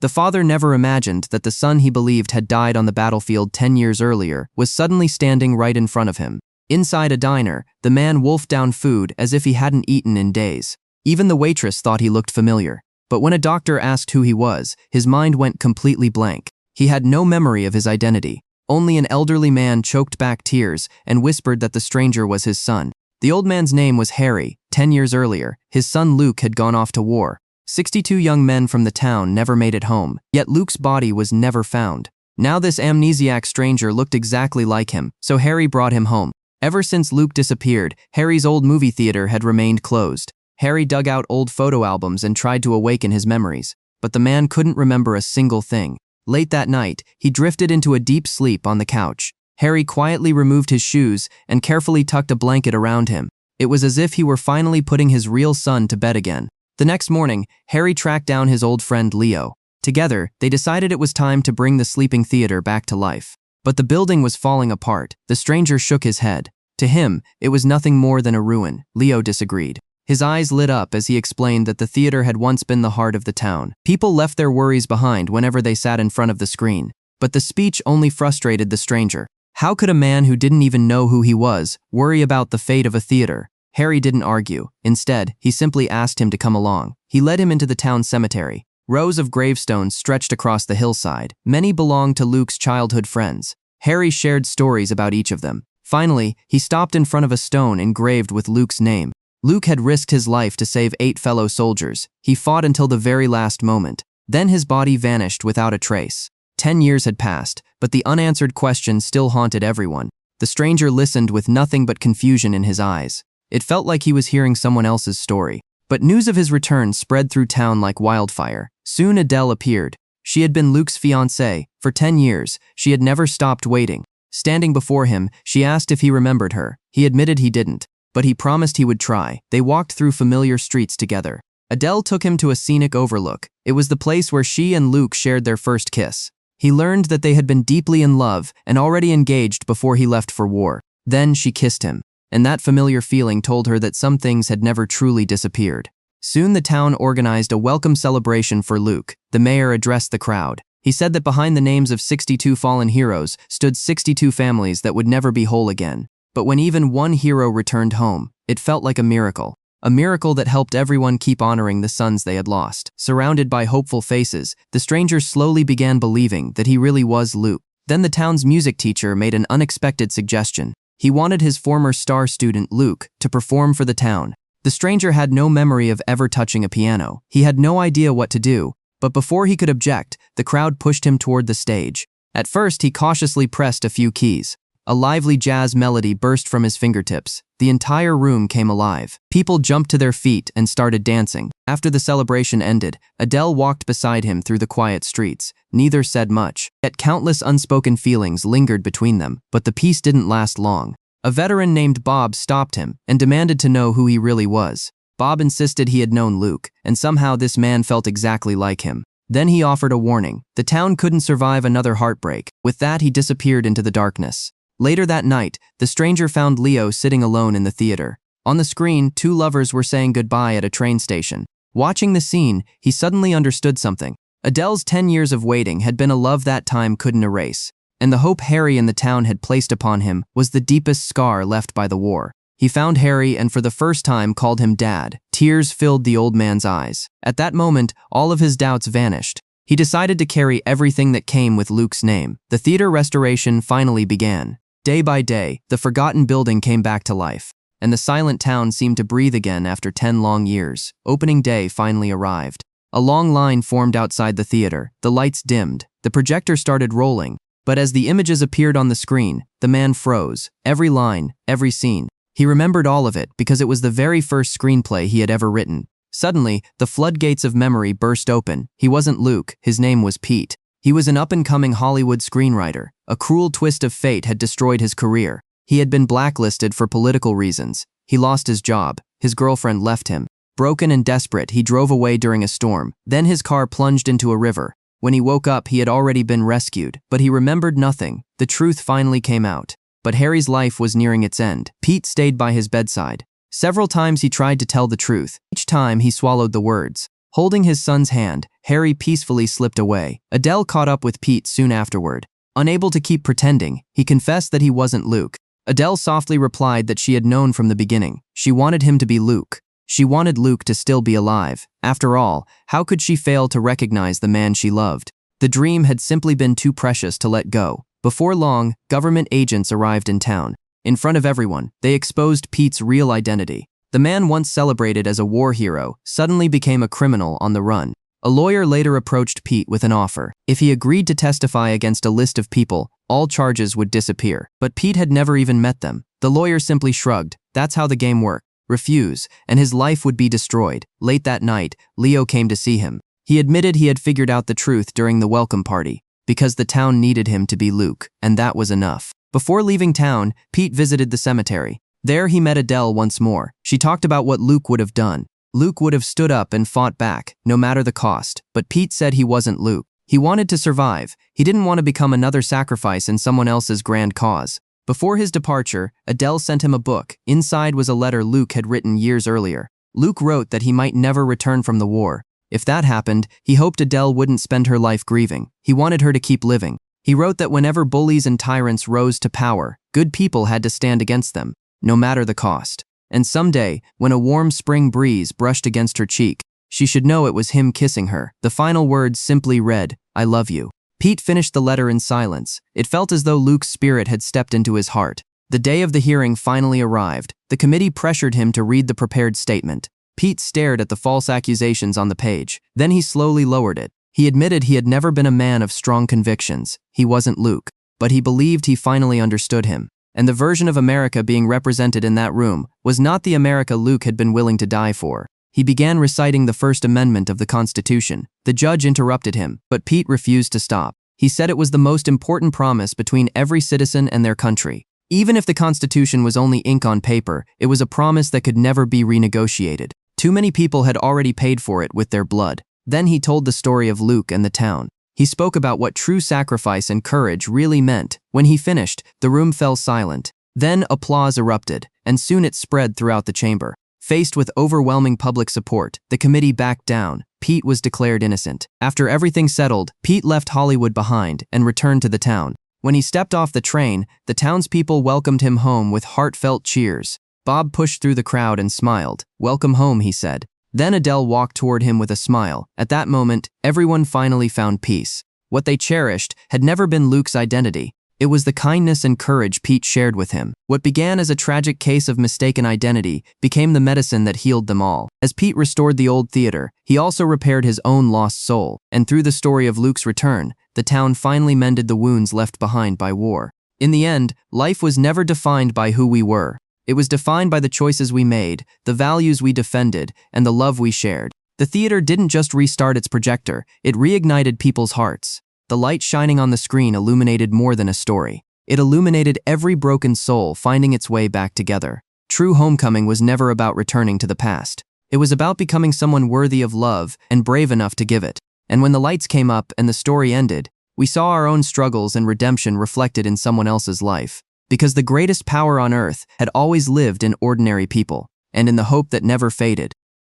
The father never imagined that the son he believed had died on the battlefield 10 years earlier was suddenly standing right in front of him. Inside a diner, the man wolfed down food as if he hadn't eaten in days. Even the waitress thought he looked familiar. But when a doctor asked who he was, his mind went completely blank. He had no memory of his identity. Only an elderly man choked back tears and whispered that the stranger was his son. The old man's name was Harry. 10 years earlier, his son Luke had gone off to war. 62 young men from the town never made it home, yet Luke's body was never found. Now this amnesiac stranger looked exactly like him, so Harry brought him home. Ever since Luke disappeared, Harry's old movie theater had remained closed. Harry dug out old photo albums and tried to awaken his memories, but the man couldn't remember a single thing. Late that night, he drifted into a deep sleep on the couch. Harry quietly removed his shoes and carefully tucked a blanket around him. It was as if he were finally putting his real son to bed again. The next morning, Harry tracked down his old friend Leo. Together, they decided it was time to bring the sleeping theater back to life. But the building was falling apart. The stranger shook his head. To him, it was nothing more than a ruin. Leo disagreed. His eyes lit up as he explained that the theater had once been the heart of the town. People left their worries behind whenever they sat in front of the screen. But the speech only frustrated the stranger. How could a man who didn't even know who he was worry about the fate of a theater? Harry didn't argue. Instead, he simply asked him to come along. He led him into the town cemetery. Rows of gravestones stretched across the hillside. Many belonged to Luke's childhood friends. Harry shared stories about each of them. Finally, he stopped in front of a stone engraved with Luke's name. Luke had risked his life to save 8 fellow soldiers. He fought until the very last moment. Then his body vanished without a trace. 10 years had passed, but the unanswered question still haunted everyone. The stranger listened with nothing but confusion in his eyes. It felt like he was hearing someone else's story. But news of his return spread through town like wildfire. Soon Adele appeared. She had been Luke's fiancée. For 10 years, she had never stopped waiting. Standing before him, she asked if he remembered her. He admitted he didn't, but he promised he would try. They walked through familiar streets together. Adele took him to a scenic overlook. It was the place where she and Luke shared their first kiss. He learned that they had been deeply in love and already engaged before he left for war. Then she kissed him, and that familiar feeling told her that some things had never truly disappeared. Soon the town organized a welcome celebration for Luke. The mayor addressed the crowd. He said that behind the names of 62 fallen heroes stood 62 families that would never be whole again. But when even one hero returned home, it felt like a miracle. A miracle that helped everyone keep honoring the sons they had lost. Surrounded by hopeful faces, the stranger slowly began believing that he really was Luke. Then the town's music teacher made an unexpected suggestion. He wanted his former star student, Luke, to perform for the town. The stranger had no memory of ever touching a piano. He had no idea what to do, but before he could object, the crowd pushed him toward the stage. At first, he cautiously pressed a few keys. A lively jazz melody burst from his fingertips. The entire room came alive. People jumped to their feet and started dancing. After the celebration ended, Adele walked beside him through the quiet streets. Neither said much, yet countless unspoken feelings lingered between them, but the peace didn't last long. A veteran named Bob stopped him and demanded to know who he really was. Bob insisted he had known Luke, and somehow this man felt exactly like him. Then he offered a warning. The town couldn't survive another heartbreak. With that, he disappeared into the darkness. Later that night, the stranger found Leo sitting alone in the theater. On the screen, 2 lovers were saying goodbye at a train station. Watching the scene, he suddenly understood something. Adele's 10 years of waiting had been a love that time couldn't erase, and the hope Harry and the town had placed upon him was the deepest scar left by the war. He found Harry and for the first time called him Dad. Tears filled the old man's eyes. At that moment, all of his doubts vanished. He decided to carry everything that came with Luke's name. The theater restoration finally began. Day by day, the forgotten building came back to life, and the silent town seemed to breathe again after 10 long years. Opening day finally arrived. A long line formed outside the theater. The lights dimmed. The projector started rolling, but as the images appeared on the screen, the man froze. Every line, every scene. He remembered all of it because it was the very first screenplay he had ever written. Suddenly, the floodgates of memory burst open. He wasn't Luke, his name was Pete. He was an up-and-coming Hollywood screenwriter. A cruel twist of fate had destroyed his career. He had been blacklisted for political reasons. He lost his job. His girlfriend left him. Broken and desperate, he drove away during a storm. Then his car plunged into a river. When he woke up, he had already been rescued, but he remembered nothing. The truth finally came out. But Harry's life was nearing its end. Pete stayed by his bedside. Several times he tried to tell the truth. Each time he swallowed the words. Holding his son's hand, Harry peacefully slipped away. Adele caught up with Pete soon afterward. Unable to keep pretending, he confessed that he wasn't Luke. Adele softly replied that she had known from the beginning. She wanted him to be Luke. She wanted Luke to still be alive. After all, how could she fail to recognize the man she loved? The dream had simply been too precious to let go. Before long, government agents arrived in town. In front of everyone, they exposed Pete's real identity. The man once celebrated as a war hero suddenly became a criminal on the run. A lawyer later approached Pete with an offer. If he agreed to testify against a list of people, all charges would disappear. But Pete had never even met them. The lawyer simply shrugged. That's how the game worked. Refuse, and his life would be destroyed. Late that night, Leo came to see him. He admitted he had figured out the truth during the welcome party, because the town needed him to be Luke, and that was enough. Before leaving town, Pete visited the cemetery. There he met Adele once more. She talked about what Luke would have done. Luke would have stood up and fought back, no matter the cost. But Pete said he wasn't Luke. He wanted to survive. He didn't want to become another sacrifice in someone else's grand cause. Before his departure, Adele sent him a book. Inside was a letter Luke had written years earlier. Luke wrote that he might never return from the war. If that happened, he hoped Adele wouldn't spend her life grieving. He wanted her to keep living. He wrote that whenever bullies and tyrants rose to power, good people had to stand against them, no matter the cost. And someday, when a warm spring breeze brushed against her cheek, she should know it was him kissing her. The final words simply read, "I love you." Pete finished the letter in silence. It felt as though Luke's spirit had stepped into his heart. The day of the hearing finally arrived. The committee pressured him to read the prepared statement. Pete stared at the false accusations on the page. Then he slowly lowered it. He admitted he had never been a man of strong convictions. He wasn't Luke, but he believed he finally understood him. And the version of America being represented in that room was not the America Luke had been willing to die for. He began reciting the First Amendment of the Constitution. The judge interrupted him, but Pete refused to stop. He said it was the most important promise between every citizen and their country. Even if the Constitution was only ink on paper, it was a promise that could never be renegotiated. Too many people had already paid for it with their blood. Then he told the story of Luke and the town. He spoke about what true sacrifice and courage really meant. When he finished, the room fell silent. Then applause erupted, and soon it spread throughout the chamber. Faced with overwhelming public support, the committee backed down. Pete was declared innocent. After everything settled, Pete left Hollywood behind and returned to the town. When he stepped off the train, the townspeople welcomed him home with heartfelt cheers. Bob pushed through the crowd and smiled. "Welcome home," he said. Then Adele walked toward him with a smile. At that moment, everyone finally found peace. What they cherished had never been Luke's identity. It was the kindness and courage Pete shared with him. What began as a tragic case of mistaken identity became the medicine that healed them all. As Pete restored the old theater, he also repaired his own lost soul. And through the story of Luke's return, the town finally mended the wounds left behind by war. In the end, life was never defined by who we were. It was defined by the choices we made, the values we defended, and the love we shared. The theater didn't just restart its projector, it reignited people's hearts. The light shining on the screen illuminated more than a story. It illuminated every broken soul finding its way back together. True homecoming was never about returning to the past. It was about becoming someone worthy of love and brave enough to give it. And when the lights came up and the story ended, we saw our own struggles and redemption reflected in someone else's life. Because the greatest power on earth had always lived in ordinary people, and in the hope that never faded.